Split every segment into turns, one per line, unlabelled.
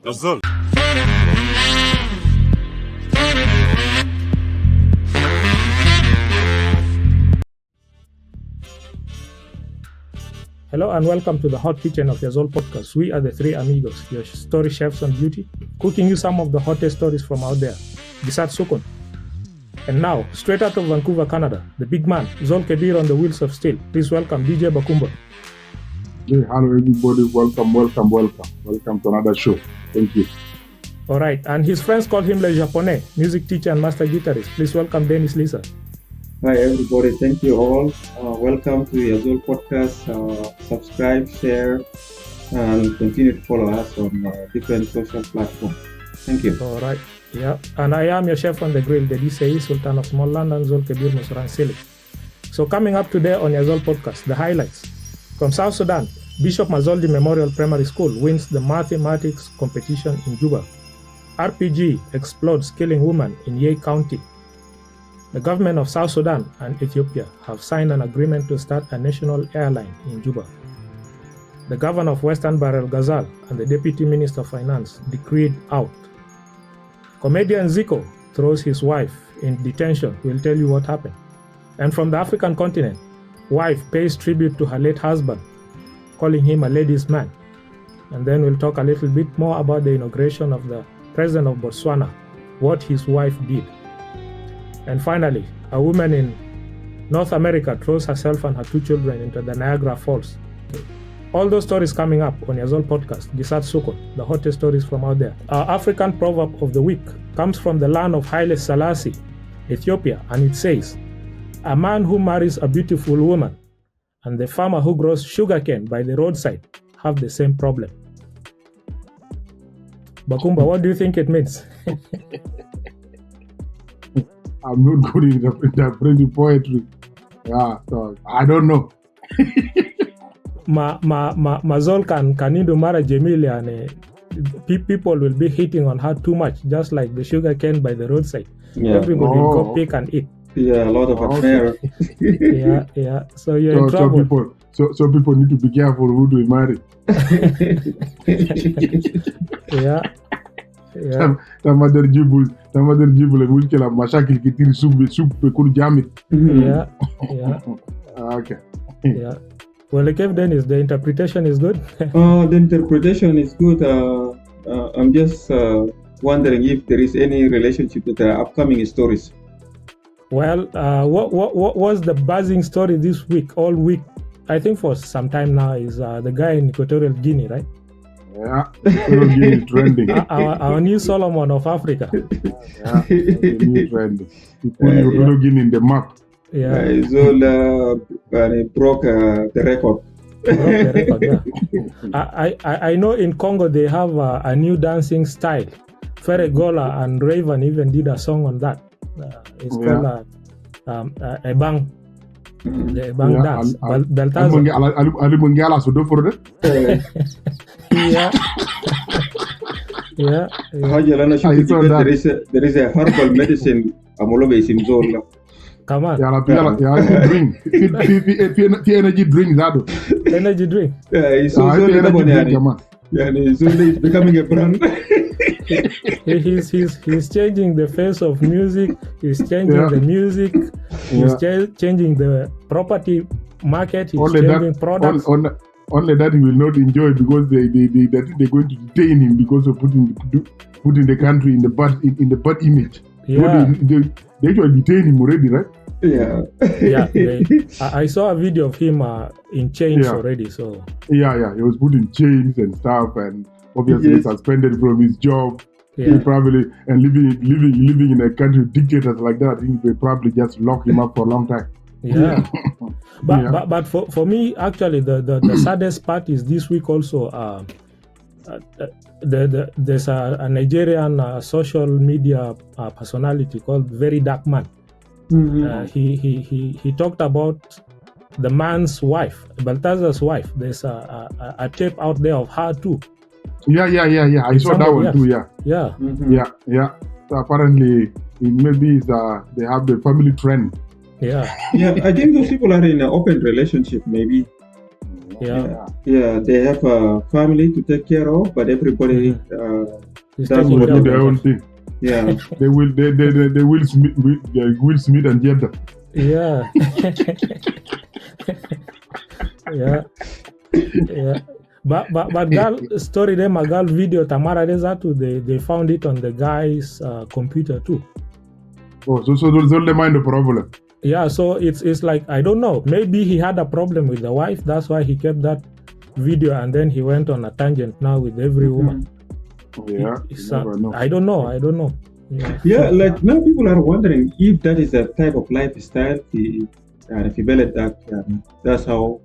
Yazol.
Hello and welcome to the Hot Kitchen of Yazol Podcast. We are the three amigos, your story chefs on duty, cooking you some of the hottest stories from out there. Sot Sukun. And now, straight out of Vancouver, Canada, the big man, Zol Kabir on the wheels of steel. Please welcome DJ Bakumba.
Hey, hello everybody, welcome to another show. Thank you.
All right, and his friends call him Le Japonais, music teacher and master guitarist. Please welcome Dennis Lissa.
Hi everybody, thank you all. Welcome to Yazol Podcast. Subscribe, share, and continue to follow us on different social platforms. Thank you.
All right, yeah. And I am your chef on the grill, Dedi Seyi, Sultan of Small London, Zol Kabir Musuran Sili. So coming up today on Yazol Podcast, the highlights. From South Sudan, Bishop Mazoldi Memorial Primary School wins the mathematics competition in Juba. RPG explodes killing woman in Yei County. The government of South Sudan and Ethiopia have signed an agreement to start a national airline in Juba. The governor of Western Bahr el Ghazal and the deputy minister of finance decreed out. Comedian Ziko throws his wife in detention. We'll tell you what happened. And from the African continent, wife pays tribute to her late husband, calling him a ladies' man. And then we'll talk a little bit more about the inauguration of the president of Botswana, what his wife did. And finally, a woman in North America throws herself and her two children into the Niagara Falls. All those stories coming up on Yazol Podcast, Sot Sukun, the hottest stories from out there. Our African proverb of the week comes from the land of Haile Selassie, Ethiopia, and it says, "A man who marries a beautiful woman and the farmer who grows sugarcane by the roadside have the same problem." Bakumba, what do you think it means?
I'm not good in interpreting poetry. Yeah, so I don't know.
Mazol can mara Jemili and people will be hitting on her too much, just like the sugarcane by the roadside.
Yeah.
Everybody will go pick and eat.
Yeah, a lot of affair.
Yeah. So you're in trouble.
So people need to be careful who they marry.
Yeah.
Tamadar jibul mulkela mashakil kitiri sub kun jamit.
Yeah.
Okay.
Yeah. Well, okay, Dennis, the interpretation is good.
The interpretation is good. I'm just wondering if there is any relationship with the upcoming stories.
Well, what was the buzzing story this week, all week? I think for some time now is the guy in Equatorial Guinea, right?
Yeah, Equatorial Guinea is trending.
Our new Solomon of Africa.
Yeah, the new trend. He put Equatorial Guinea in the map.
Yeah.
Yazol broke the record.
Yeah. I know in Congo they have a new dancing style. Gorle and Raven even did a song on that. It's called Ebang. The Ebang dance. Balthazar. Yeah.
There is a herbal medicine.
Come on.
Drink. Energy drink that.
Energy drink.
It's becoming a brand.
He's changing the face of music. He's changing the music. He's changing the property market. He's changing products.
Only that he will not enjoy because they're going to detain him because of putting the country in the bad image.
Yeah.
They actually detain him already, right?
Yeah.
I saw a video of him in chains already. So
yeah, he was put in chains and stuff, and obviously suspended from his job.
Yeah.
He probably and living in a country with dictators like that. I think they probably just lock him up for a long time.
Yeah. But for me, actually, the saddest part is this week also. There's a Nigerian social media personality called Very Dark Man.
Mm-hmm.
He talked about the man's wife, Balthazar's wife. There's a tape out there of her too.
Yeah. I saw that one too.
Yeah.
Mm-hmm.
Yeah. So apparently, maybe they have the family trend.
Yeah.
I think those people are in an open relationship, maybe. Yeah, they have a family to take care of, but everybody
He's
does
taking
what
care
do
of
their own thing.
Yeah.
They will Will Smith and Jelda.
Yeah. Yeah. But girl story them a girl video Tamara Rezatu, they found it on the guy's computer too.
Oh, so those only mind the problem.
Yeah, so it's like, I don't know, maybe he had a problem with the wife, that's why he kept that video, and then he went on a tangent now with every woman.
Yeah,
I don't know.
Yeah, like now people are wondering if that is a type of lifestyle. If you believe that, that's how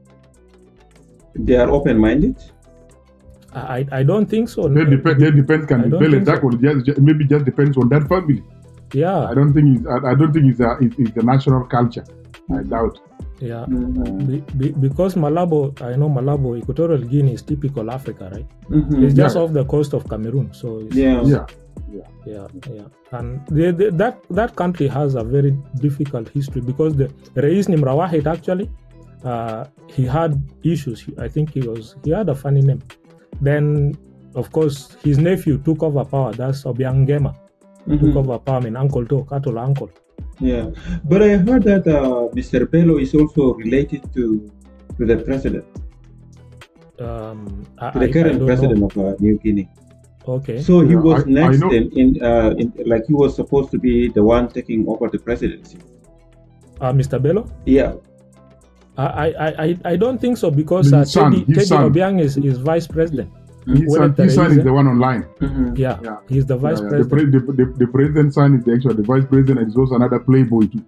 they are open-minded.
I don't think so.
They depends. Can be believe that, or maybe just depends on that family.
Yeah,
I don't think it's a national culture. I doubt.
Yeah, because Malabo, I know Malabo, Equatorial Guinea is typical Africa, right?
Mm-hmm.
It's just off the coast of Cameroon, so it's,
Yeah.
And that country has a very difficult history because the Reis Nimrawahid actually, he had issues. I think he had a funny name. Then, of course, his nephew took over power. That's Obiangema. Took over power. I mean, Uncle To, Katola Uncle.
Yeah, but I heard that Mr. Bello is also related to the president, the current president of New Guinea.
Okay.
So he was next in like he was supposed to be the one taking over the presidency.
Mr. Bello?
Yeah.
I don't think so because Teddy Obiang is vice president.
His son is the one online.
Mm-hmm.
Yeah, he's the vice president.
The president's son is the vice president, and he's also another playboy too.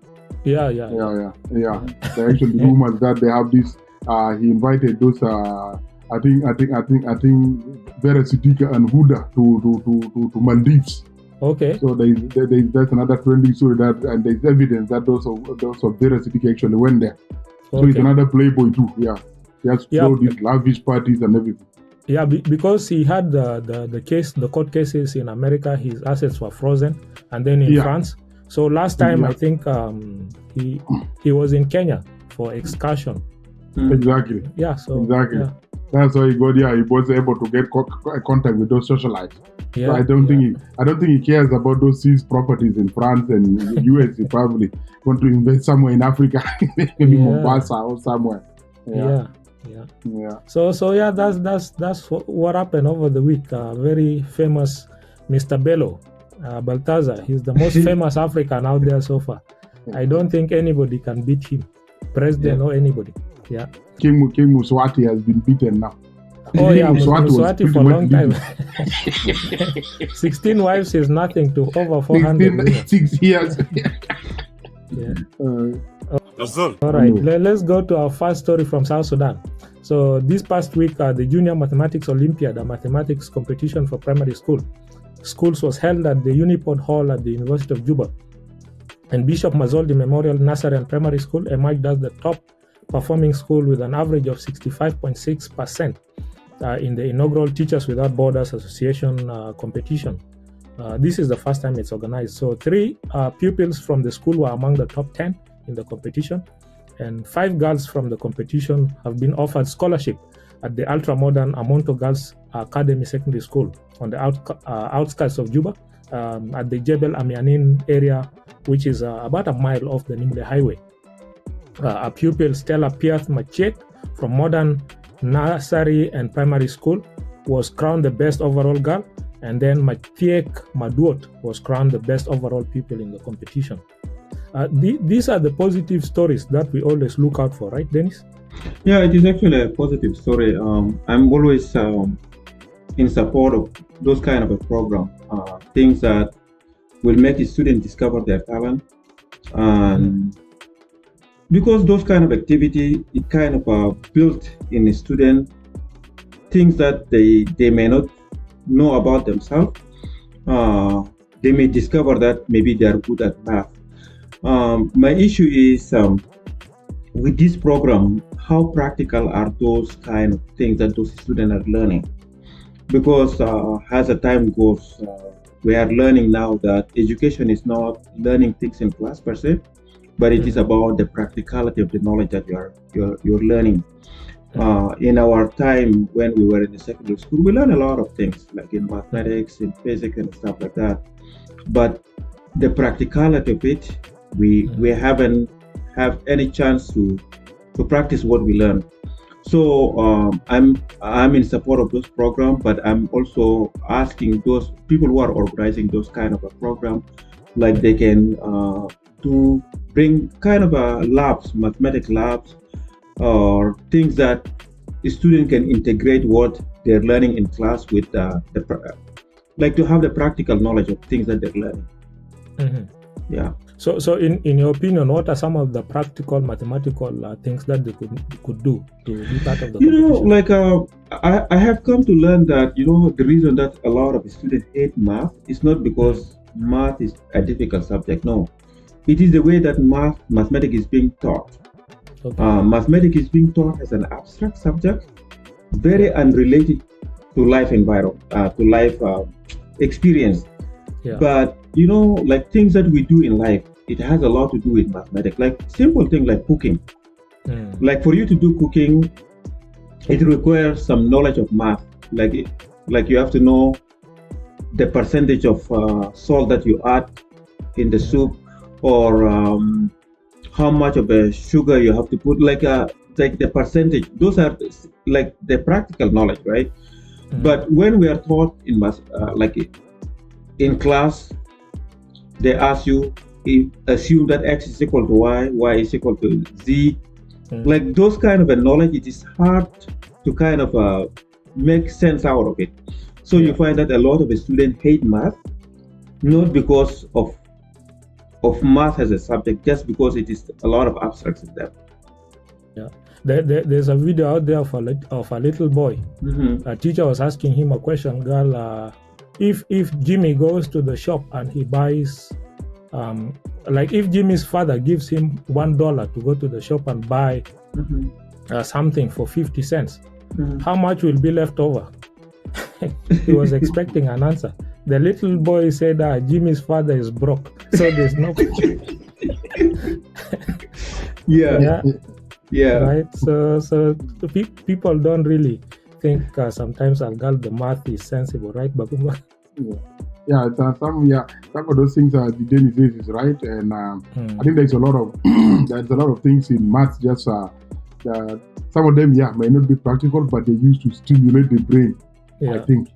Yeah.
They actually rumors that they have this. He invited those. I think Vera Sidika and Huda to Maldives.
Okay.
So that's another trending story and there's evidence that those of Vera Sidika actually went there. So he's another playboy too. Yeah, he has to throw these lavish parties and everything.
Yeah, because he had the court cases in America, his assets were frozen, and then in France. So last time I think he was in Kenya for excursion.
Exactly.
Yeah. So
exactly.
Yeah.
That's why he was able to get contact with those socialites.
Yeah,
so I don't think he cares about those seized properties in France and the US. He probably want to invest somewhere in Africa, maybe Mombasa or somewhere.
Yeah. So that's what happened over the week. Very famous Mr. Bello, Balthazar. He's the most famous African out there so far. I don't think anybody can beat him, president or anybody. Yeah.
King Muswati has been beaten now.
Oh yeah, Muswati for a long time. 16 wives is nothing to over 400.
6 years.
Yeah. All right, let's go to our first story from South Sudan. So this past week, the Junior Mathematics Olympiad, a mathematics competition for primary schools was held at the Unipod Hall at the University of Juba. And Bishop Mazoldi Memorial Nursery and Primary School emerged as the top performing school with an average of 65.6% in the inaugural Teachers Without Borders Association competition. This is the first time it's organized. So 3 pupils from the school were among the top 10 in the competition, and 5 girls from the competition have been offered scholarship at the ultra-modern Amonto Girls Academy Secondary School on the outskirts of Juba, at the Jebel Amianin area, which is about a mile off the Nimle Highway. A pupil, Stella Piath Machet, from Modern Nursery and Primary School, was crowned the best overall girl, and then Mathiek Maduot was crowned the best overall pupil in the competition. These are the positive stories that we always look out for, right, Dennis?
Yeah, it is actually a positive story. I'm always in support of those kind of a program, things that will make the student discover their talent. Because those kind of activity, it kind of built in a student things that they may not know about themselves. They may discover that maybe they are good at math. My issue is with this program, how practical are those kind of things that those students are learning? Because as the time goes, we are learning now that education is not learning things in class per se, but it is about the practicality of the knowledge that you're learning. In our time when we were in the secondary school, we learned a lot of things, like in mathematics, in physics, and stuff like that. But the practicality of it, we haven't have any chance to practice what we learn. So I'm in support of those programs, but I'm also asking those people who are organizing those kind of a program, like they can bring kind of a labs, mathematics labs, or things that the student can integrate what they're learning in class with like to have the practical knowledge of things that they're learning. Yeah.
So in your opinion, what are some of the practical mathematical things that they could do to be part of the competition?
Like I have come to learn that, the reason that a lot of students hate math is not because math is a difficult subject. No, it is the way that mathematics is being taught.
Okay.
Mathematics is being taught as an abstract subject, very unrelated to life environment, to life experience.
Yeah.
But like things that we do in life, it has a lot to do with mathematics. Like simple thing like cooking. Like for you to do cooking, it requires some knowledge of math. Like you have to know the percentage of salt that you add in the soup, or how much of the sugar you have to put. Like the percentage. Those are like the practical knowledge, right? But when we are taught in math, like in class, they ask you, assume that x is equal to y is equal to z. Like those kind of a knowledge, it is hard to kind of make sense out of it. So you find that a lot of the students hate math, not because of math as a subject, just because it is a lot of abstracts in there.
Yeah. There's a video out there of a little boy. A teacher was asking him a question, girl, if Jimmy goes to the shop and he buys, like if Jimmy's father gives him $1 to go to the shop and buy something for 50 cents, how much will be left over? He was expecting an answer. The little boy said, Jimmy's father is broke, so there's no. Yeah. Right. So people don't really think sometimes the math is sensible, right, Bakumba?
Some of those things that Dennis says is right, and I think there's a lot of things in maths. Just some of them, may not be practical, but they used to stimulate the brain. I think,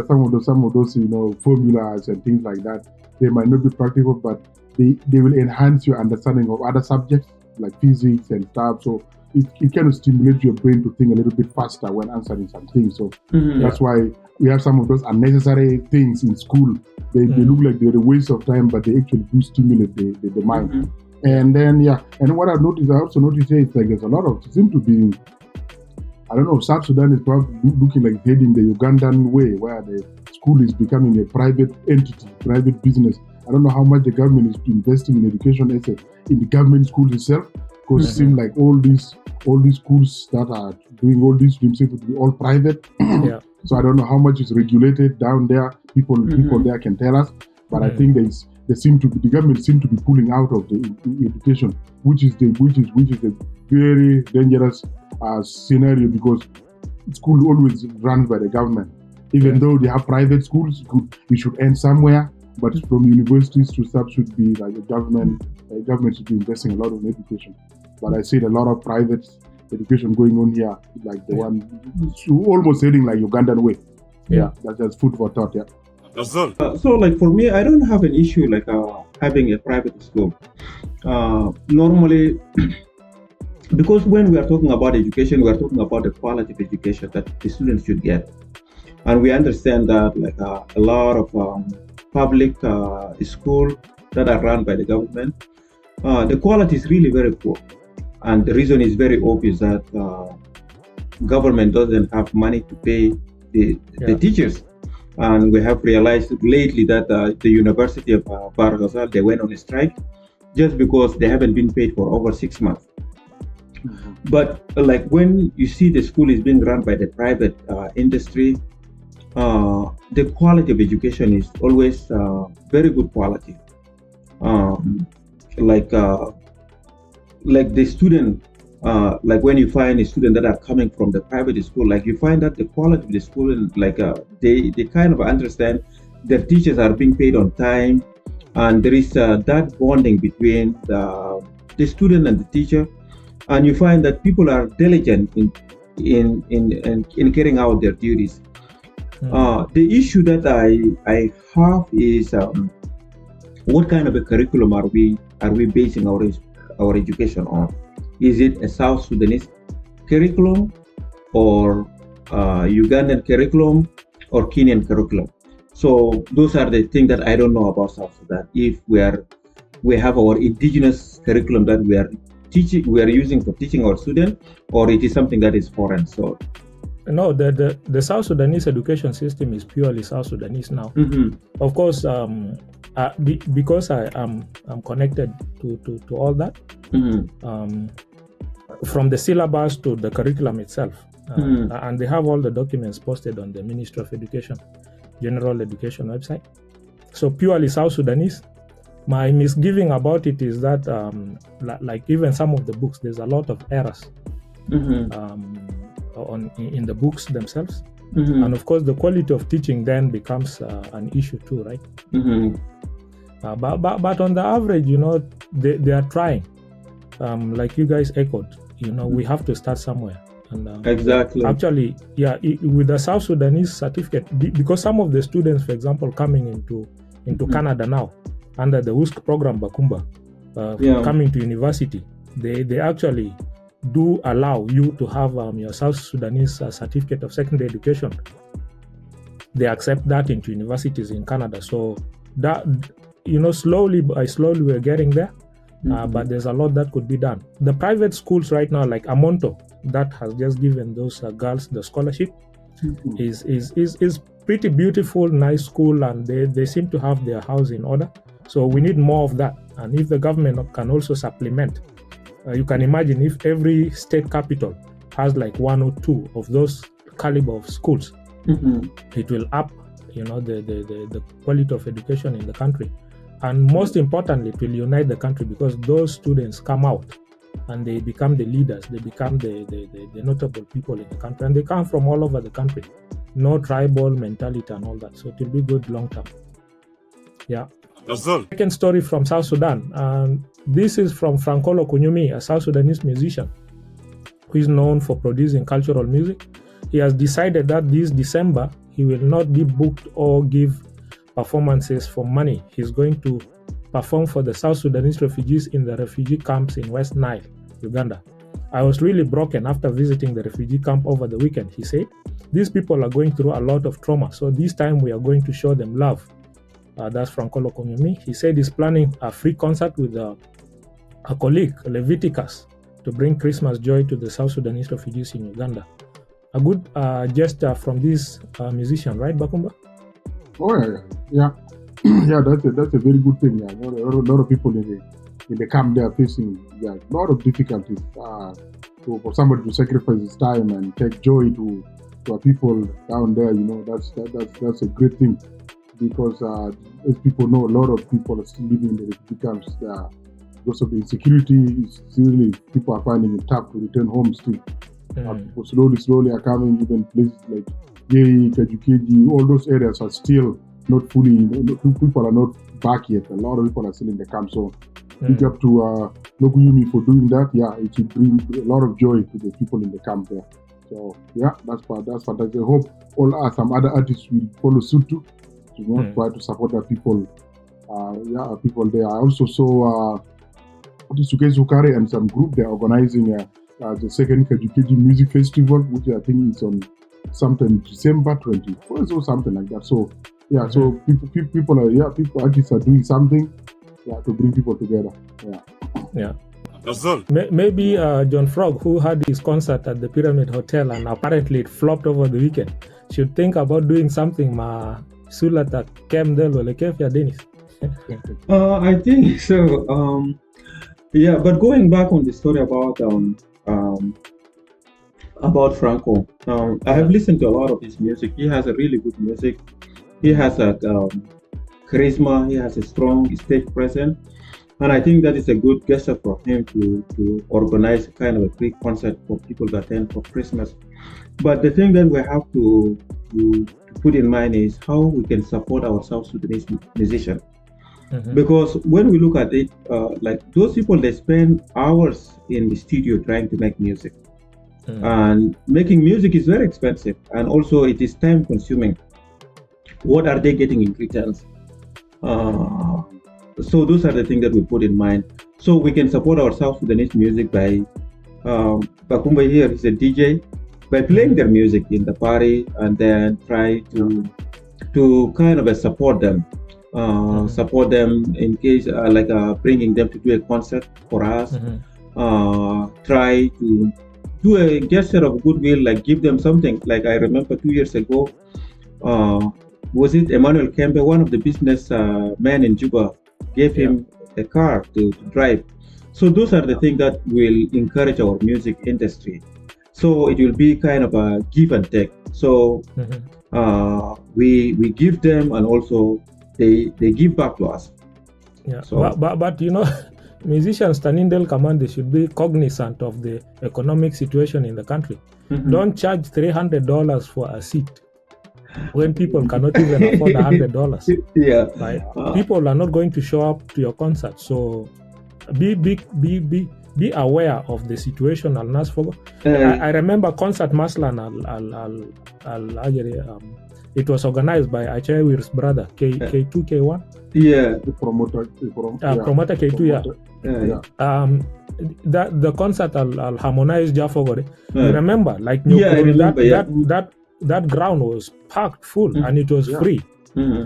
some of those, formulas and things like that, they might not be practical, but they will enhance your understanding of other subjects like physics and stuff. So it kind of stimulates your brain to think a little bit faster when answering some things. So that's why we have some of those unnecessary things in school. They look like they're a waste of time, but they actually do stimulate the mind. And then, and what I also noticed here is like there's a lot of, seem to be, I don't know, South Sudan is probably looking like heading the Ugandan way, where the school is becoming a private entity, private business. I don't know how much the government is investing in education in the government schools itself, because it seems like all these schools that are doing all these dreams seem to be all private. So I don't know how much is regulated down there. People there can tell us, but I think the government seem to be pulling out of the education, which is a very dangerous scenario, because school always runs by the government. Even though they have private schools, we should end somewhere. But from universities to stuff should be like the government should be investing a lot in education. But I see a lot of private education going on here, like the one almost heading like Ugandan way. That's just food for thought.
So like for me, I don't have an issue like having a private school. Normally, because when we are talking about education, we are talking about the quality of education that the students should get, and we understand that like a lot of public schools that are run by the government, the quality is really very poor, and the reason is very obvious that government doesn't have money to pay the teachers. And we have realized lately that the University of Balthazar, they went on a strike just because they haven't been paid for over 6 months. But like when you see the school is being run by the private industry, the quality of education is always very good quality. Like the student like when you find a student that are coming from the private school, like you find that the quality of the school, like they kind of understand their teachers are being paid on time, and there is that bonding between the student and the teacher, and you find that people are diligent in carrying out their duties. The issue that I have is what kind of a curriculum are we basing our education on? Is it a South Sudanese curriculum, or Ugandan curriculum, or Kenyan curriculum? So those are the things that I don't know about South Sudan. If we have our indigenous curriculum that we are using for teaching our students, or it is something that is foreign. So
no, the South Sudanese education system is purely South Sudanese now. Of course, because I'm connected to all that, from the syllabus to the curriculum itself, and they have all the documents posted on the Ministry of Education, General Education website. So purely South Sudanese. My misgiving about it is that, like even some of the books, there's a lot of errors in the books themselves, and of course the quality of teaching then becomes an issue too, right? But on the average, they are trying. Like you guys echoed, we have to start somewhere. And
exactly.
Actually, with the South Sudanese certificate, because some of the students, for example, coming into Canada now under the WUSC program Bakumba, coming to university, they actually do allow you to have your South Sudanese certificate of secondary education. They accept that into universities in Canada. So that, slowly by slowly we're getting there, but there's a lot that could be done. The private schools right now, like Amonto, that has just given those girls the scholarship, is pretty beautiful, nice school, and they seem to have their house in order. So we need more of that. And if the government can also supplement, you can imagine if every state capital has like one or two of those caliber of schools, it will up, the quality of education in the country. And most importantly, it will unite the country, because those students come out and they become the leaders, they become the notable people in the country, and they come from all over the country. No tribal mentality and all that. So it will be good long term. Yeah.
Yazol.
Second story from South Sudan. This is from Frankolo Kunyumi, a South Sudanese musician who is known for producing cultural music. He has decided that this December he will not be booked or give performances for money. He's going to perform for the South Sudanese refugees in the refugee camps in West Nile, Uganda. I was really broken after visiting the refugee camp over the weekend, he said. These people are going through a lot of trauma, so this time we are going to show them love. That's Frankolo Kunyumi. He said he's planning a free concert with a colleague, Leviticus, to bring Christmas joy to the South Sudanese refugees in Uganda. A good gesture from this musician, right, Bakumba?
Oh yeah. Yeah, that's a very good thing. Yeah, a lot of people in the camp they are facing a lot of difficulties. So for somebody to sacrifice his time and take joy to our people down there, that's a great thing, because as people know, a lot of people are still living in the refugee camps. Because of the insecurity, people are finding it tough to return home still. People slowly are coming. Even places like Yei, Kajukeji, all those areas are still not fully, people are not back yet. A lot of people are still in the camp. So big up to Nokuyumi for doing that. Yeah, it should bring a lot of joy to the people in the camp there. So yeah, that's fantastic. I hope some other artists will follow suit too, to try to support the people. People there. I also saw Suke Sukare and some group, they're organizing the second Kajukeji Music Festival, which I think is on sometime December 21st or something like that. So yeah, so artists are doing something to bring people together.
Yeah. Maybe John Frog, who had his concert at the Pyramid Hotel and apparently it flopped over the weekend, should think about doing something. Sulata Kem Del Olekefia Dennis.
I think so. But going back on the story about Franco, I have listened to a lot of his music. He has a really good music. He has a charisma. He has a strong stage presence. And I think that is a good gesture for him to organize kind of a free concert for people to attend for Christmas. But the thing that we have to put in mind is how we can support our South Sudanese musicians. Because when we look at it, like those people, they spend hours in the studio trying to make music. And making music is very expensive, and also it is time consuming. What are they getting in returns? So those are the things that we put in mind. So we can support our South Sudanese music by Bakumba here is a DJ, by playing their music in the party, and then try to kind of support them in case bringing them to do a concert for us. Try to do a gesture of goodwill, like give them something. Like I remember 2 years ago, was it Emmanuel Kembe, one of the business men in Juba, gave him a car to drive. So those are the things that will encourage our music industry. So it will be kind of a give and take. So we give them, and also they give back to us.
Yeah. So, but you know, musicians Tanindel Command, they should be cognizant of the economic situation in the country. Don't charge $300 for a seat when people cannot even afford $100.
Yeah.
Right? People are not going to show up to your concert. So be aware of the situation. I remember concert Maslan it was organized by Achaiwir's brother K2 K1.
Yeah,
the promoter
K2. The concert Al harmonized Jafogore. You remember, like that ground was packed full, and it was free.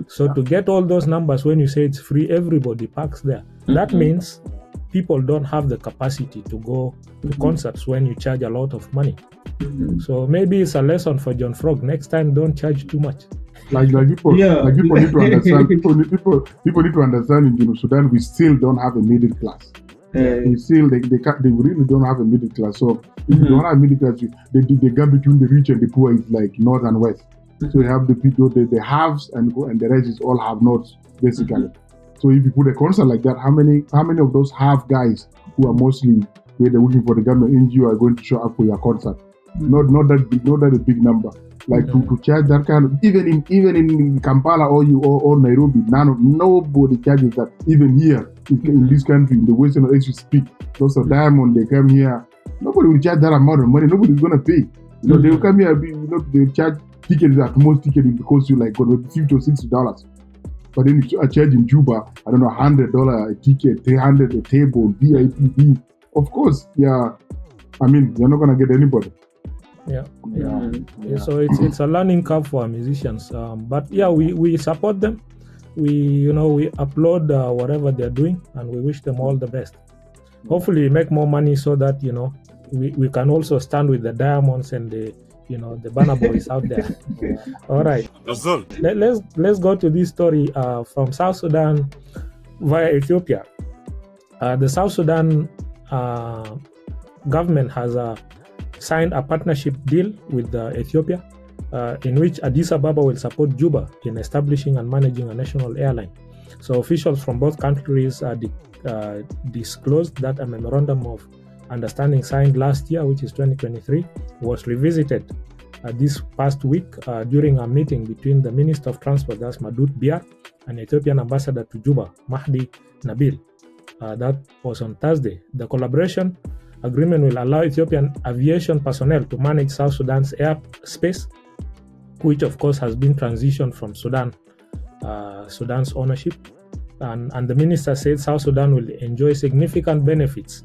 So to get all those numbers, when you say it's free, everybody parks there. That means people don't have the capacity to go to concerts when you charge a lot of money. So maybe it's a lesson for John Frog. Next time, don't charge too much.
Like people need to understand. People need to understand. In Sudan, we still don't have a middle class. They really don't have a middle class. So if you don't have a middle class, the gap between the rich and the poor is like north and west. So you have the people, the haves and the rest is all have-nots basically. So if you put a concert like that, how many of those have guys who are mostly where they're working for the government NGO are going to show up for your concert? Not that a big number. Like to charge that kind of, even in Kampala or Nairobi, nobody charges that. Even here in this country, in the Western as we speak, those are diamond, they come here. Nobody will charge that amount of money. Nobody's gonna pay. They will come here. They'll charge tickets. At most ticket will cost you like $50 or $60. But then if you charge in Juba, I don't know, $100 a ticket, $300 a table, VIP. Of course, I mean, you're not gonna get anybody.
So it's a learning curve for our musicians. But we support them. We applaud whatever they're doing, and we wish them all the best. Hopefully, make more money so that we can also stand with the diamonds and the Banner Boys out there. All right. Let's go to this story from South Sudan via Ethiopia. The South Sudan government has signed a partnership deal with Ethiopia, in which Addis Ababa will support Juba in establishing and managing a national airline. So officials from both countries disclosed that a memorandum of understanding signed last year, which is 2023, was revisited this past week during a meeting between the Minister of Transport, that's Madut Biar, and Ethiopian Ambassador to Juba, Mahdi Nabil. That was on Thursday. The collaboration agreement will allow Ethiopian aviation personnel to manage South Sudan's airspace, which of course has been transitioned from Sudan's ownership. And the minister said South Sudan will enjoy significant benefits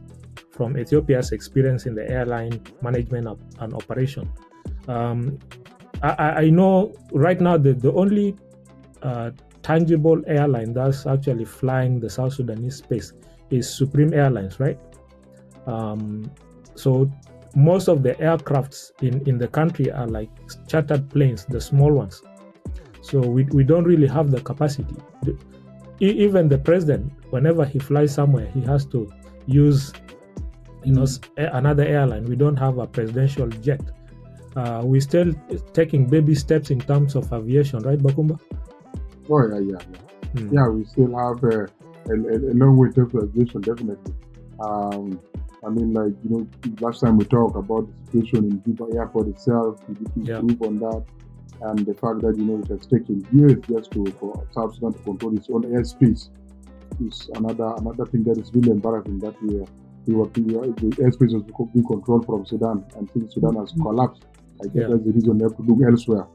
from Ethiopia's experience in the airline management and operation. I know right now the only tangible airline that's actually flying the South Sudanese space is Supreme Airlines, right? So most of the aircrafts in the country are like chartered planes, the small ones. So we don't really have the capacity. Even the president, whenever he flies somewhere, he has to use another airline. We don't have a presidential jet. We're still taking baby steps in terms of aviation, right, Bakumba?
Oh, yeah. Yeah, we still have a long way to aviation, definitely. I mean, like, last time we talked about the situation in Juba Airport itself, we need to improve on that, and the fact that, it has taken years just for South Sudan to control its own airspace is another thing that is really embarrassing, that the airspace was being controlled from Sudan, and since Sudan has collapsed, I guess that's the reason they have to look elsewhere,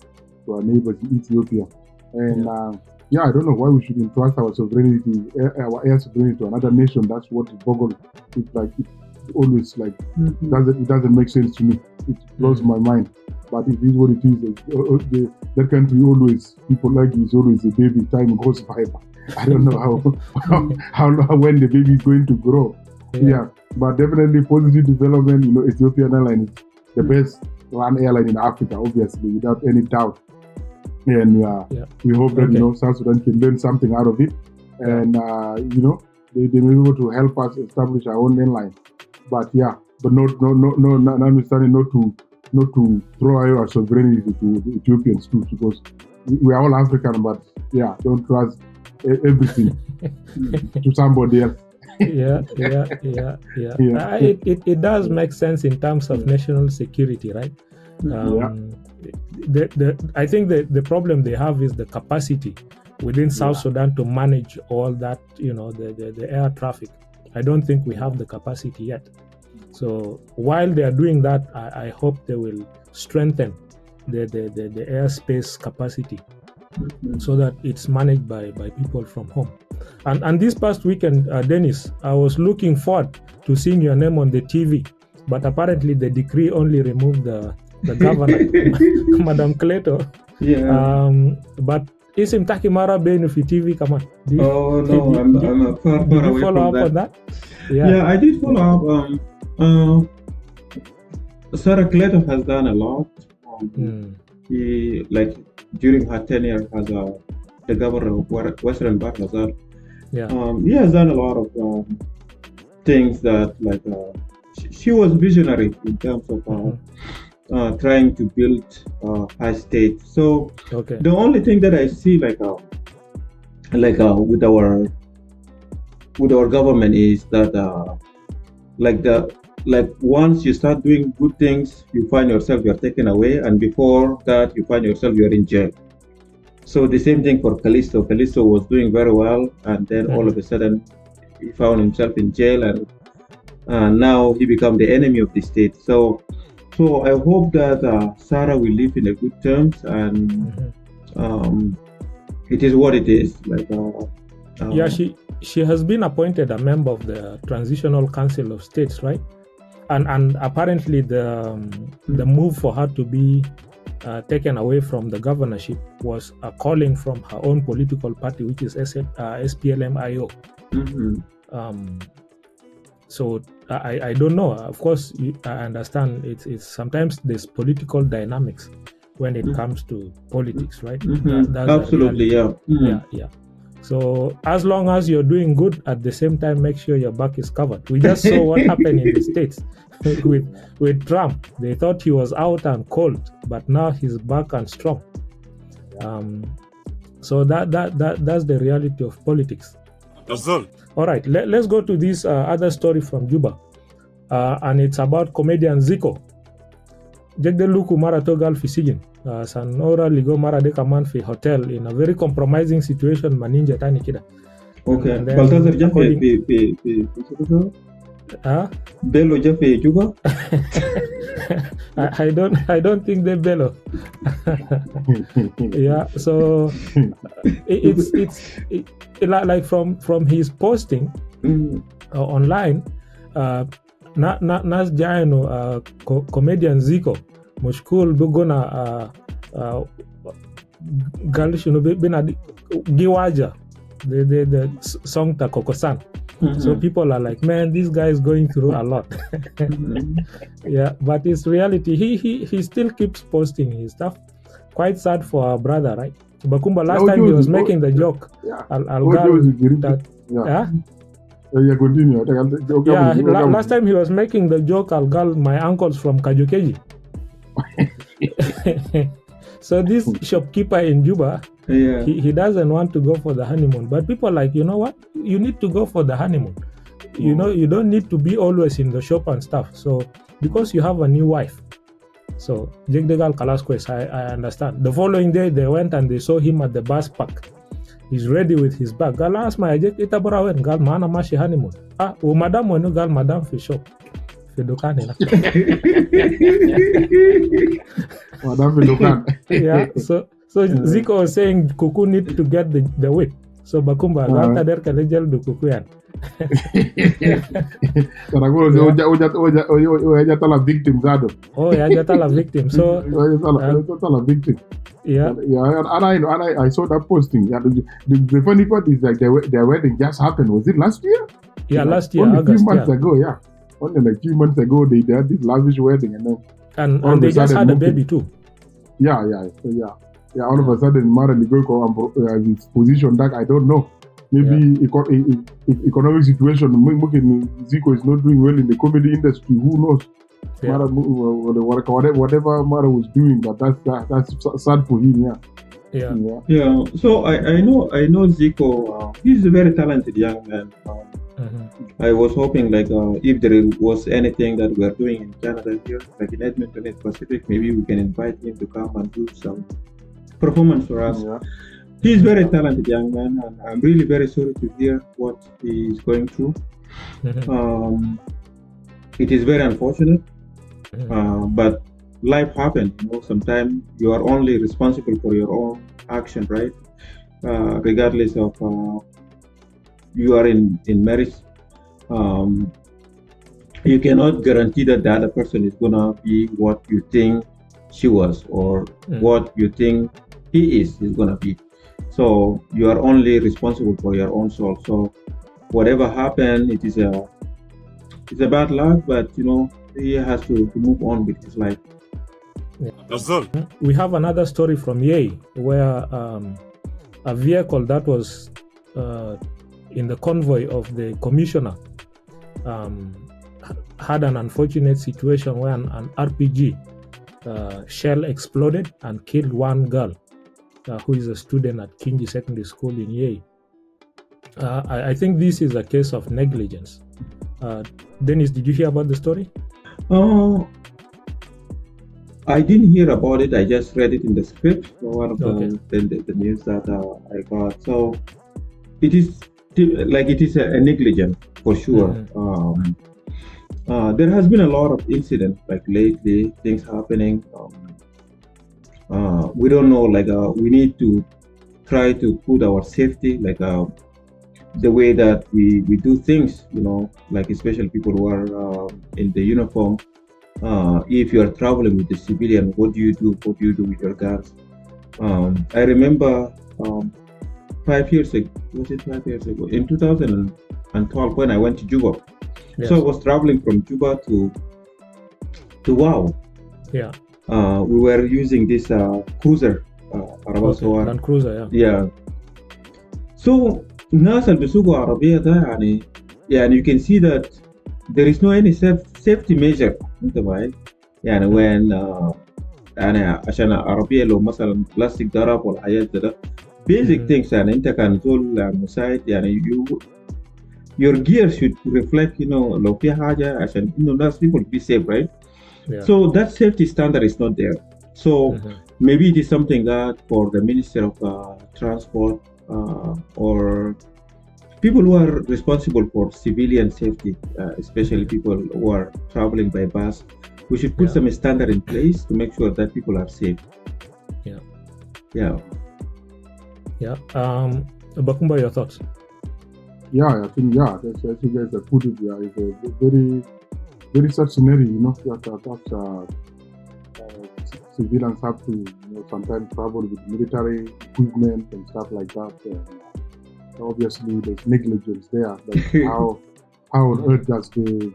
to our neighbors in Ethiopia. And I don't know why we should entrust our sovereignty, our air sovereignty to another nation. That's what it boggles. It's like, it always like, it doesn't make sense to me. It blows my mind. But it is what it is. That country always, people like you, is always a baby. Time goes by. I don't know how when the baby is going to grow. Yeah, but definitely positive development. Ethiopian Airlines is the best land airline in Africa, obviously, without any doubt. And we hope that South Sudan can learn something out of it, and they may be able to help us establish our own airline. But not understanding not to throw away our sovereignty to the Ethiopians too, because we are all African. But don't trust everything to somebody else.
It does make sense in terms of national security, right? I think the problem they have is the capacity within South Sudan to manage all that, the air traffic. I don't think we have the capacity yet. So while they are doing that, I hope they will strengthen the airspace capacity so that it's managed by people from home. And this past weekend, Dennis, I was looking forward to seeing your name on the TV, but apparently the decree only removed the governor, Madam Cleto. But isim taki mara benu fi TV kama.
I'm far away from that.
Did you follow up on that?
Yeah, I did follow up. Sarah Cleto has done a lot. He, like, during her tenure as the governor of Western Balthazar, he has done a lot of things that, like, she was visionary in terms of trying to build her state. So the only thing that I see, with our government is that once you start doing good things, you find yourself you're taken away, and before that you find yourself you're in jail. So the same thing for Callisto. Callisto was doing very well, and then all of a sudden he found himself in jail, and now he became the enemy of the state. So I hope that Sarah will live in a good terms, and it is what it is.
She has been appointed a member of the Transitional Council of States, right? And apparently the move for her to be taken away from the governorship was a calling from her own political party, which is SPLM-IO. So I don't know. Of course, I understand it's sometimes there's political dynamics when it comes to politics, right? That's
absolutely,
yeah. So as long as you're doing good, at the same time, make sure your back is covered. We just saw what happened in the States with Trump. They thought he was out and cold, but now he's back and strong. So that's the reality of politics.
Yazol.
All right, let's go to this other story from Juba, and it's about comedian Ziko. Jegde luku mara togal fisigin. Sanora ligo mara de kaman fi hotel in a very compromising situation maninja tani kida.
Okay. Balthazar jafe Bello jafe Juba.
I don't think they bello. So it's like from his posting online. Nas jaino comedian Ziko mushkul bugona galishino bina giwaja the song ta kokosan. So people are like, man, this guy is going through a lot. But it's reality. He still keeps posting his stuff. Quite sad for our brother, right? Bakumba last time he was making the joke. Last time he was making the joke, I'll girl my uncles from Kajukeji. So this shopkeeper in Juba,
Yeah.
He doesn't want to go for the honeymoon. But people are like, you know what? You need to go for the honeymoon. You know, you don't need to be always in the shop and stuff. So because you have a new wife. So Jegdegal Kalasquez, I understand. The following day they went and they saw him at the bus park. He's ready with his bag. Gal ask my ita barawen gal mana mashi honeymoon. O madam wenu gal madam fi shop. Fi dukani na.
Madam fi dukan.
Yeah. So Ziko was saying Kuku need to get the whip. So Bakumba gal tader kale jel du Kuku yan.
Oja tala victim zado.
Oh yeah, oja tala victim. So
oja tala victim.
Yeah.
And I saw that posting. Yeah, the funny part is like their wedding just happened. Was it last year?
Yeah, last year,
only
August.
A few months ago, yeah. Only like a few months ago, they had this lavish wedding, and then
and they just had a baby too.
Yeah. So all of a sudden, Mara Ligoko his position that I don't know. Maybe economic situation. Ziko is not doing well in the comedy industry. Who knows?
Yeah.
Mara, whatever Mara was doing, but that's sad for him.
Yeah. So I know Ziko. He's a very talented young man. I was hoping like if there was anything that we are doing in Canada here, like in Edmonton in Pacific, maybe we can invite him to come and do some performance for us.
Yeah.
He's a very talented young man, and I'm really very sorry to hear what he is going through. It is very unfortunate, but life happens. You know, sometimes you are only responsible for your own action, right? Regardless of you are in marriage. You cannot guarantee that the other person is gonna be what you think she was or what you think he is gonna be. So you are only responsible for your own soul. So whatever happened, it's a bad luck, but you know, he has to move on with his life.
We have another story from Yei where a vehicle that was in the convoy of the commissioner had an unfortunate situation where an RPG shell exploded and killed one girl who is a student at Kinji Secondary School in Yei. I think this is a case of negligence. Dennis, did you hear about the story?
I didn't hear about it. I just read it in the script, one of the news that I got. So it is a negligence for sure. There has been a lot of incidents like lately, things happening. We don't know, we need to try to put our safety, the way that we do things, you know, like especially people who are in the uniform. If you are traveling with the civilian, what do you do? What do you do with your guns? I remember 5 years ago, was it 5 years ago? In 2012, when I went to Juba. Yes. So I was traveling from Juba to Wow.
Yeah.
We were using this cruiser,
Land Cruiser,
yeah. So الناس اللي بيسوقوا عربية ده يعني you can see that there is no any safety measure. انت معي؟ يعني when يعني عشان عربية لو مثلا بلاستيك ضرب ولا حاجات ده basic things يعني انت كان زول مساعد يعني your gear should reflect, you know, لو في حاجة عشان انه الناس people be safe, right?
Yeah.
So that safety standard is not there. So maybe it is something that for the Minister of Transport or people who are responsible for civilian safety, especially people who are traveling by bus, we should put some standard in place to make sure that people are safe. Yeah.
Bakumba, your thoughts?
I think that's as you guys have put it. It's a very, very sad scenario. You know, that civilians have to, you know, sometimes travel with military equipment and stuff like that. Obviously, there's negligence there. Like how on earth does the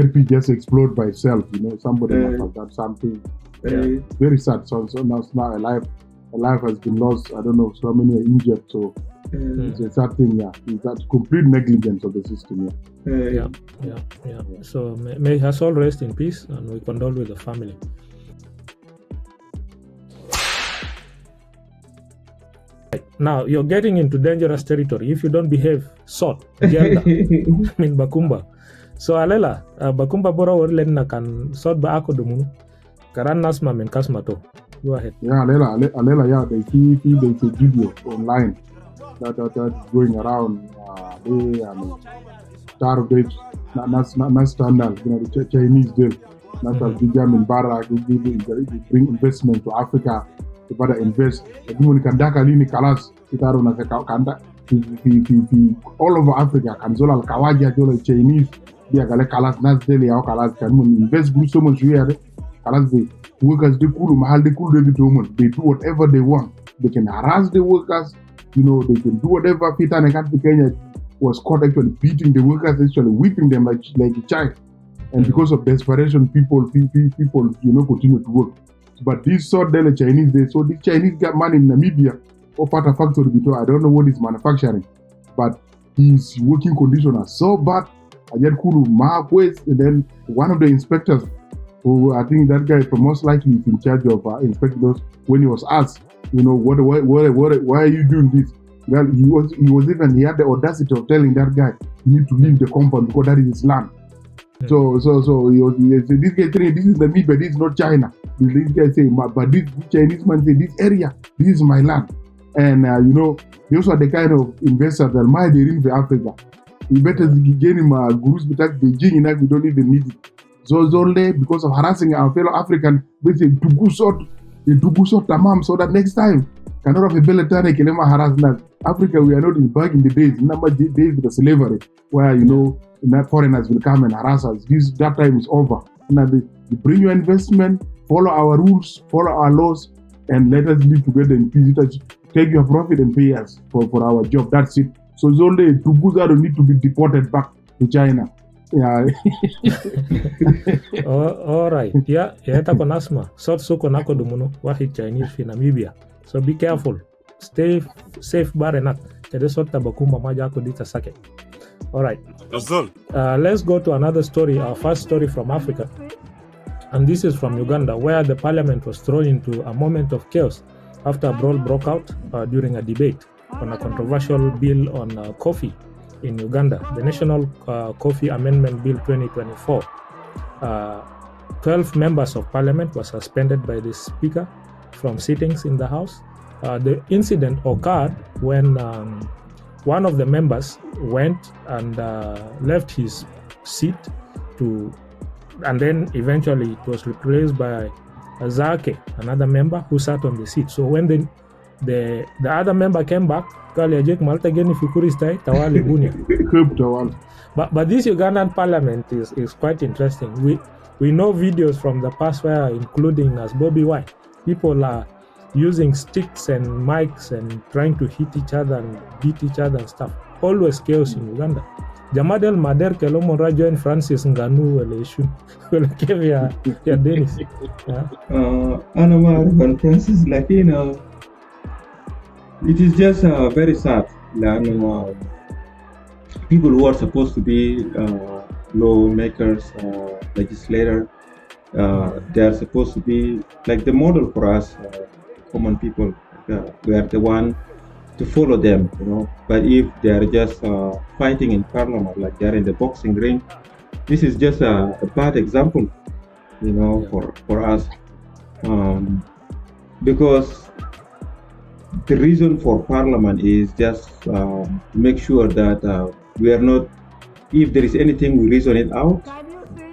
RP just explode by itself? You know, somebody must have done something. Very sad. So now a life has been lost. I don't know, so many are injured. So it's a sad thing. It's that complete negligence of the system.
So may his soul rest in peace, and we condole with the family. Now you're getting into dangerous territory if you don't behave. Sot, Jelda, Bakumba. So alela, Bakumba bora warlen na kan sot ba ako dumunu. Karan nasma min kasmato. Go ahead.
Yeah, alela, yeah, there's a video online that going around. They target not standard, the Chinese deal. Not as big in Bara, they bring investment to Africa. They better invest. Even Kandaka Lini Kalas, Kanda, all over Africa, Kanzola Kawaja, Chinese, they are Kalas, Nas Deli, or Kalas, can invest so much here. Kalas, the workers, they do whatever they want. They can harass the workers, they can do whatever. Peter and Kenya was caught actually beating the workers, actually whipping them like a child. And because of desperation, people continue to work. But this sort of Chinese, so this Chinese got man in Namibia, offered a factory before. I don't know what he's manufacturing, but his working conditions are so bad. I get Kuru Mark West, and then one of the inspectors, who I think that guy most likely is in charge of inspecting those. When he was asked, why are you doing this? Well, he had the audacity of telling that guy, you need to leave the compound because that is his land. So he said, this guy saying, this is Namibia, this is not China. This guy saying, but this Chinese man say, this area, this is my land. And those are the kind of investors that might be in Africa. We better get him gurus because Beijing we don't even need it. So it's only because of harassing our fellow African, they say, to go sort tamam, so that next time, cannot have a belletane kelema harassment. Africa, we are not in back in the days with the slavery, where foreigners will come and harass us. That time is over. Now they bring your investment, follow our rules, follow our laws, and let us live together in peace. Take your profit and pay us for our job. That's it. So it's only Tuguza don't need to be deported back to China. Yeah.
All right. Yeah, tako nasma. Sot Sukun ako dumuno wahi Chinese fi Namibia. So be careful. Stay safe barenak. Kede sot Bakumba maja ako dita sake. All right. Let's go to another story, our first story from Africa. And this is from Uganda, where the parliament was thrown into a moment of chaos after a brawl broke out during a debate on a controversial bill on coffee in Uganda, the National Coffee Amendment Bill 2024. 12 members of parliament were suspended by the speaker from sittings in the house. The incident occurred when one of the members went and left his seat and then eventually it was replaced by Zake, another member who sat on the seat. So when the other member came back, but this Ugandan parliament is quite interesting. We know videos from the past where, including as Bobby Wine, people are using sticks and mics and trying to hit each other and beat each other and stuff. Always chaos in Uganda. Jamadel Mader Kelomo Rajo and Francis Nganu Kevia Dennis.
Anamar and Francis Latino. It is just very sad. People who are supposed to be lawmakers, legislators, they are supposed to be like the model for us, common people. We are the one to follow them, But if they are just fighting in parliament, like they are in the boxing ring, this is just a bad example, for us. Because the reason for parliament is just to make sure that we are not, if there is anything, we reason it out,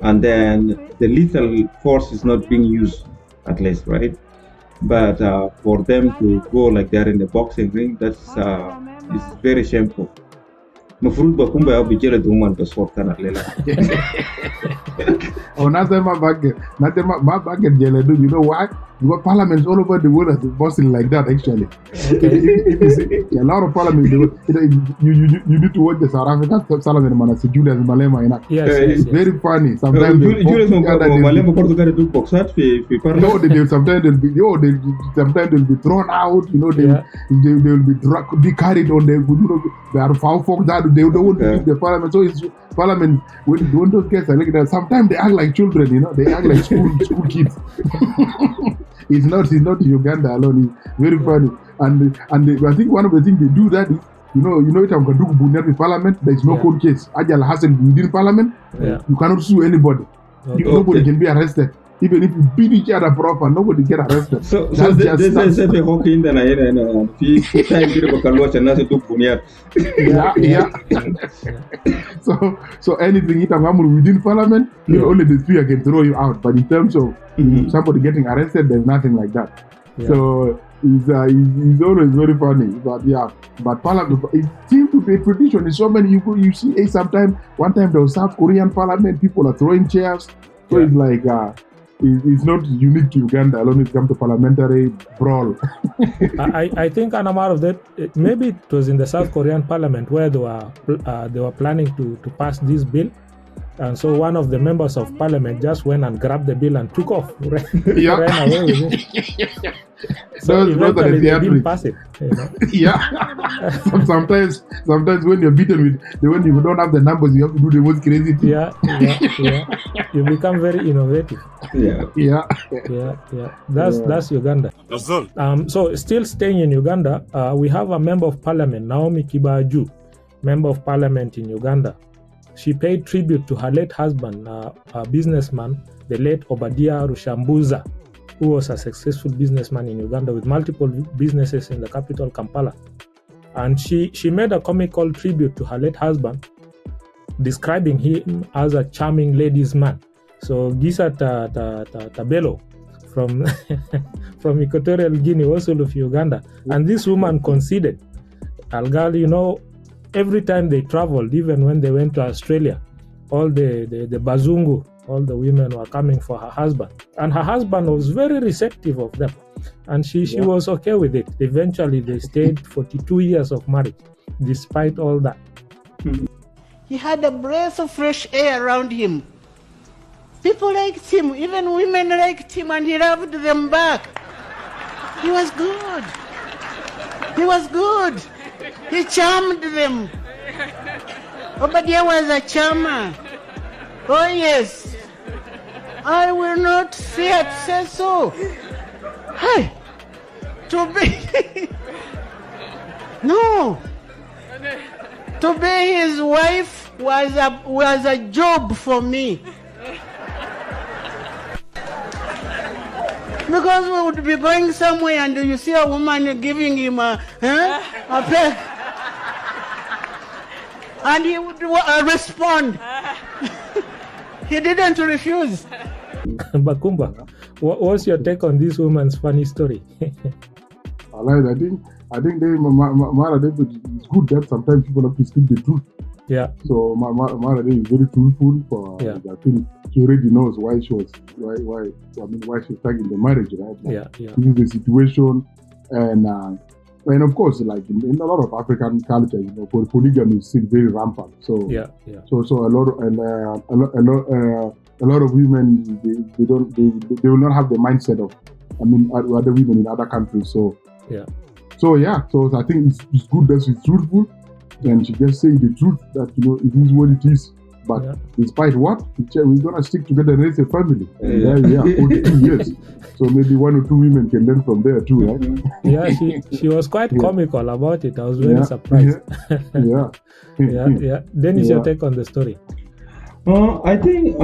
and then the lethal force is not being used, at least, right? But for them to go like that in the boxing ring, that's it's very shameful. Mafruit Bakumba ya bijele duman besort kana lela.
Oh, nothing my baggage Jelda. You know why? Because parliaments all over the world are bossing like that. Actually, if you see a lot of parliaments, you need to watch the South African parliament. Man, see Julius Malema.
Yes,
it's very funny. Sometimes
Julius Malema Portugal do boxat fi
parliament. No, sometimes they'll be thrown out. They will be carried on the. They are foul folks that they don't want to leave the parliament. So it's parliament when those guys are like that. Sometimes they act like children. They act like school kids. It's not Uganda alone. It's very funny. I think one of the things they do that is, it on Kaduku Buneri Parliament, there is no court case. Ajal Hassan within Parliament, you cannot sue anybody. Nobody can be arrested. Even if you beat each other proper, nobody get arrested.
So this is a hawking that I
So anything within Parliament, only the speaker can throw you out. But in terms of somebody getting arrested, there's nothing like that. Yeah. So it's always very funny. But Parliament, it seems to be a tradition. In so many you see, one time there was South Korean Parliament, people are throwing chairs. So it's like it's not unique to Uganda alone. It comes to parliamentary brawl.
I think an amount of that, maybe it was in the South Korean Parliament where they were planning to pass this bill. And so one of the members of parliament just went and grabbed the bill and took off, ran away with it. So eventually they didn't pass it.
Sometimes when you're beaten when you don't have the numbers, you have to do the most crazy thing.
You become very innovative. That's Uganda. So still staying in Uganda, we have a member of parliament, Naomi Kibaju, member of parliament in Uganda. She paid tribute to her late husband, a businessman, the late Obadiah Rushambuza, who was a successful businessman in Uganda with multiple businesses in the capital, Kampala. And she made a comical tribute to her late husband, describing him as a charming ladies' man. So gisat Tabelo from Equatorial Guinea, also of Uganda. And this woman conceded, Algal, every time they traveled, even when they went to Australia, all the Bazungu, all the women were coming for her husband. And her husband was very receptive of them. And she was okay with it. Eventually, they stayed 42 years of marriage, despite all that.
He had a breath of fresh air around him. People liked him, even women liked him, and he loved them back. He was good. He charmed them. Obadiah was a charmer. Oh yes. I will not fear to say so. Hey, to be no. To be his wife was a job for me. Because we would be going somewhere and you see a woman giving him a peck. And he would respond. He didn't refuse.
Bakumba, what's your take on this woman's funny story?
I think it's good that sometimes people have to speak the truth.
Yeah.
So Mara is very truthful. I think she already knows why she's stuck in the marriage, right? This is the situation, and of course, like in a lot of African culture, polygamy is still very rampant. So So a lot of women they will not have the mindset of other women in other countries. So I think it's good that she's truthful and she just saying the truth that it is what it is. But despite what, we're gonna stick together and raise a family. 42 years. So maybe one or two women can learn from there too, right?
She was quite comical about it. I was very surprised. Dennis, your take on the story?
I think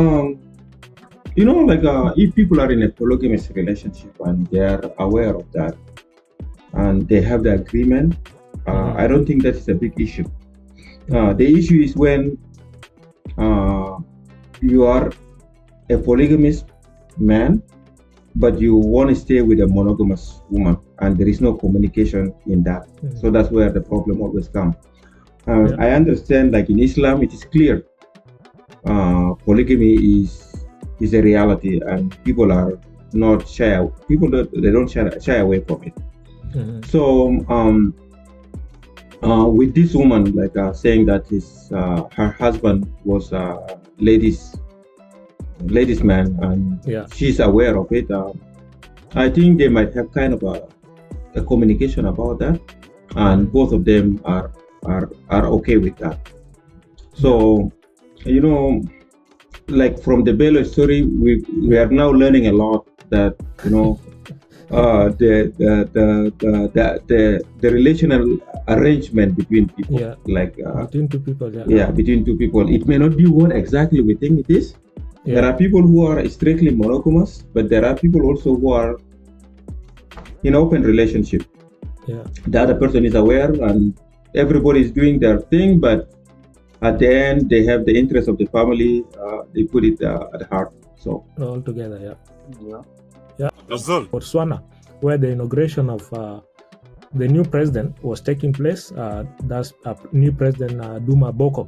if people are in a polygamous relationship and they are aware of that and they have the agreement, I don't think that is a big issue. The issue is when you are a polygamous man, but you want to stay with a monogamous woman, and there is no communication in that. So that's where the problem always comes. I understand, like in Islam, it is clear polygamy is a reality, and people are not shy. They don't shy away from it. So with this woman, saying that her husband was a ladies man, and she's aware of it. I think they might have kind of a communication about that, and both of them are okay with that. So like from the Bello story, we are now learning a lot that the relational arrangement between people,
between two people,
between two people. It may not be what exactly we think it is. There are people who are strictly monogamous, but there are people also who are in open relationship. The other person is aware and everybody is doing their thing, but at the end they have the interest of the family. They put it at heart. So
all together, Botswana, where the inauguration of the new president was taking place. That's new president Duma Boko,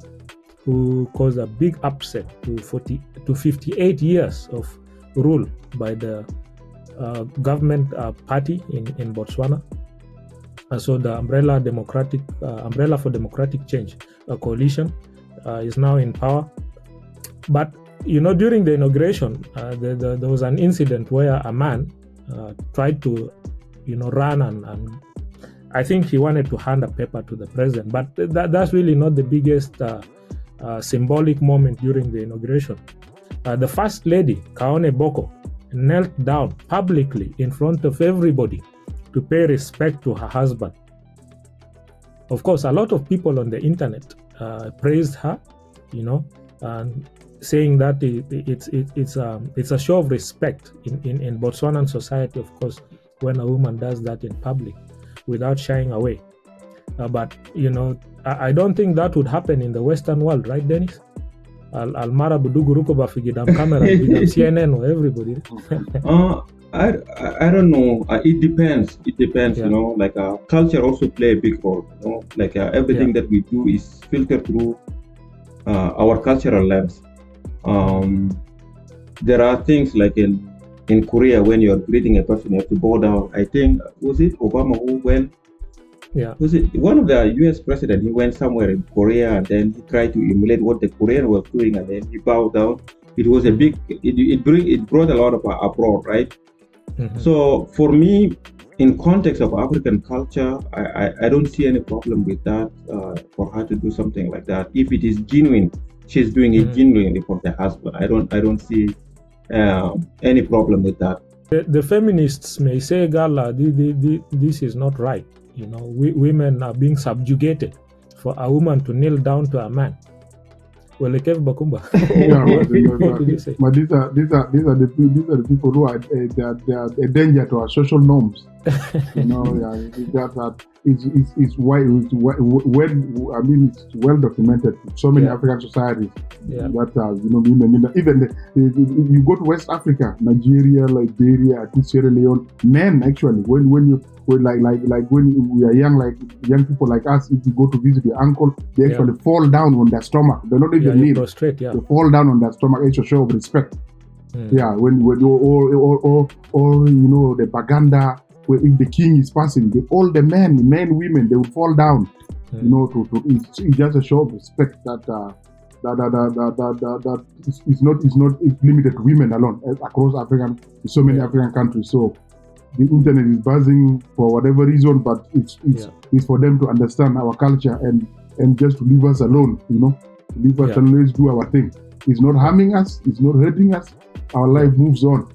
who caused a big upset to 58 years of rule by the government party in Botswana. And so the Umbrella for Democratic Change, a coalition, is now in power. But during the inauguration, there was an incident where a man tried to, run and I think he wanted to hand a paper to the president. But that's really not the biggest symbolic moment during the inauguration. The First Lady, Kaone Boko, knelt down publicly in front of everybody to pay respect to her husband. Of course, a lot of people on the internet praised her, and saying that it's a show of respect in Botswanan society, of course, when a woman does that in public without shying away. But I don't think that would happen in the Western world, right, Dennis? Almara buduguruko bafigidam camera, bigam CNN or everybody.
I don't know. It depends. Like culture also play a big role. Like everything that we do is filtered through our cultural lens. There are things like in Korea, when you're greeting a person, you have to bow down. I think, was it Obama who went? Was it one of the US president? He went somewhere in Korea and then he tried to emulate what the Korean was doing, and then he bowed down. It was a big. It brought a lot of uproar, right? Mm-hmm. So for me, in context of African culture, I don't see any problem with that. For her to do something like that, if it is genuine, she's doing it genuinely for the husband. I don't see any problem with that.
The feminists may say, Gala, this is not right. Women are being subjugated for a woman to kneel down to a man. Well, like Bakumba.
What did you say? But these are the people who are they are a danger to our social norms. It's well documented in so many African societies. That even if you go to West Africa, Nigeria, Liberia, Sierra Leone, men actually when we are young people like us, if you go to visit your uncle, they actually fall down on their stomach. They're not even kneel.
Prostrate,
They fall down on their stomach. It's a show of respect. When the Baganda, where if the king is passing, all the men, women, they would fall down. It's just a show of respect that it's not limited to women alone across so many African countries. So the internet is buzzing for whatever reason, but it's for them to understand our culture and just to leave us alone. Leave us and let's do our thing. It's not harming us. It's not hurting us. Our life moves on.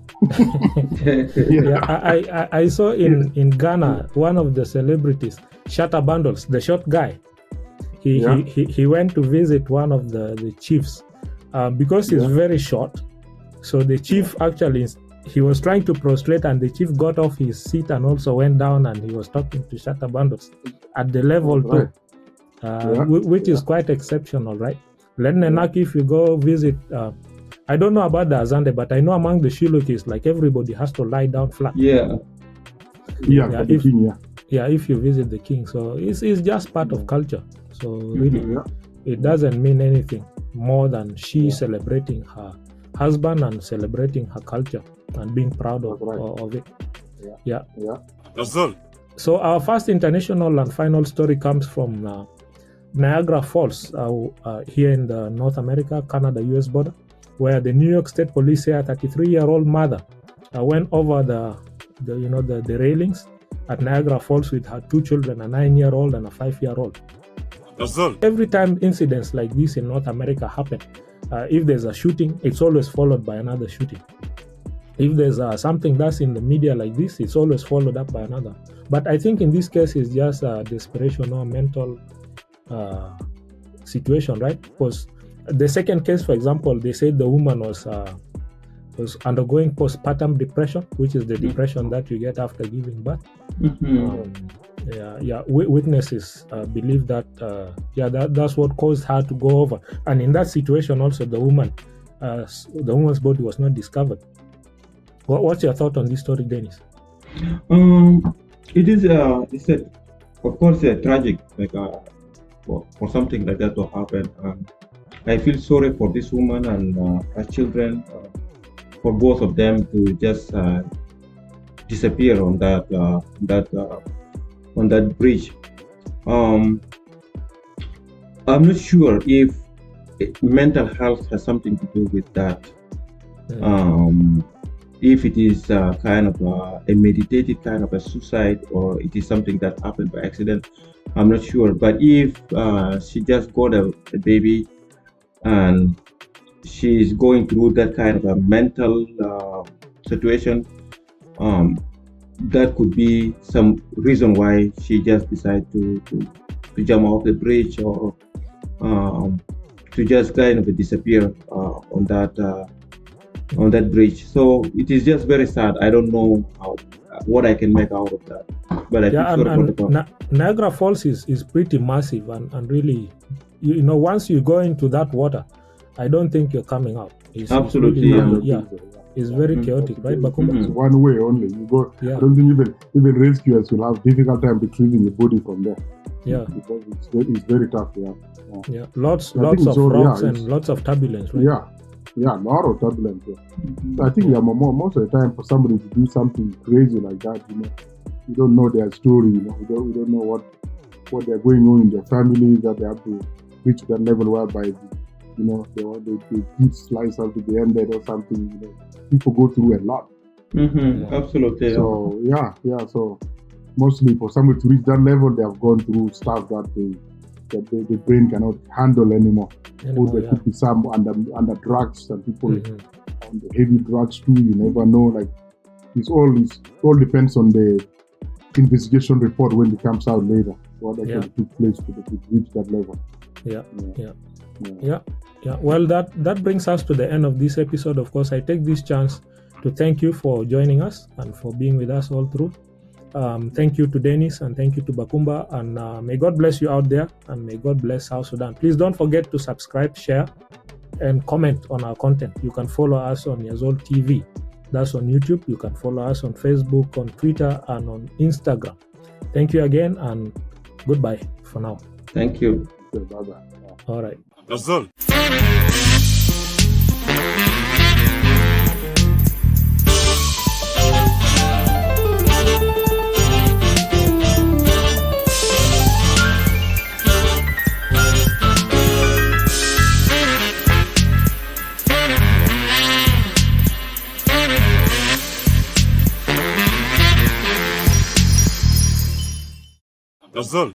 I saw in Ghana, one of the celebrities, Shatta Bundles, the short guy. He went to visit one of the chiefs because he's very short. So the chief actually, he was trying to prostrate, and the chief got off his seat and also went down, and he was talking to Shatta Bundles at the level 2, which is quite exceptional, right? Lenenaki, if you go visit, I don't know about the Azande, but I know among the Shilukis, like everybody has to lie down flat. If you visit the king. So it's just part of culture. So really, it doesn't mean anything more than she celebrating her husband and celebrating her culture and being proud of it. So our first international and final story comes from Niagara Falls, here in the North America, Canada-US border, where the New York State Police say a 33-year-old mother went over the railings at Niagara Falls with her 2 children, a 9-year-old and a 5-year-old. Every time incidents like this in North America happen, if there's a shooting, it's always followed by another shooting. if there's something that's in the media like this, it's always followed up by another. But I think in this case, it's just a desperation or mental situation, right? Because the second case, for example, they said the woman was undergoing postpartum depression, which is the depression that you get after giving birth. Witnesses believe that that's what caused her to go over. And in that situation, also the woman's body was not discovered. What's your thought on this story, Dennis?
It is of course tragic, like for something like that to happen. I feel sorry for this woman and her children, for both of them to just disappear on that bridge. I'm not sure if mental health has something to do with that. If it is kind of a meditated kind of a suicide, or it is something that happened by accident, I'm not sure. But if she just got a baby and she's going through that kind of a mental situation, that could be some reason why she just decided to jump off the bridge, or to just kind of disappear on that bridge. So it is just very sad. I don't know what I can make out of that. But I think
Niagara Falls is pretty massive, and really, once you go into that water, I don't think you're coming out.
Absolutely,
it's very chaotic, right, Bakumba?
It's one way only. You go. I don't think even rescuers will have difficult time retrieving the body from there.
Yeah,
because it's very tough.
Lots of rocks and lots of turbulence, right?
Yeah, a lot of turbulence. I think most of the time, for somebody to do something crazy like that, you don't know their story. We don't know what they're going on in their families, that they have to reach that level whereby the kids slice out to be ended or something. People go through a lot.
Absolutely.
So so mostly for somebody to reach that level, they have gone through stuff that the brain cannot handle anymore. Or there could be some under drugs, and people on the heavy drugs too. You never know. Like it all depends on the investigation report when it comes out later. What actually took place to reach that level.
Yeah. Well, that brings us to the end of this episode. Of course, I take this chance to thank you for joining us and for being with us all through. Thank you to Dennis, and thank you to Bakumba, and may God bless you out there, and may God bless South Sudan. Please don't forget to subscribe, share, and comment on our content. You can follow us on Yazol TV. That's on YouTube. You can follow us on Facebook, on Twitter, and on Instagram. Thank you again, and goodbye for now.
Thank you.
Bye-bye.
All right.
Yazol. Yazol.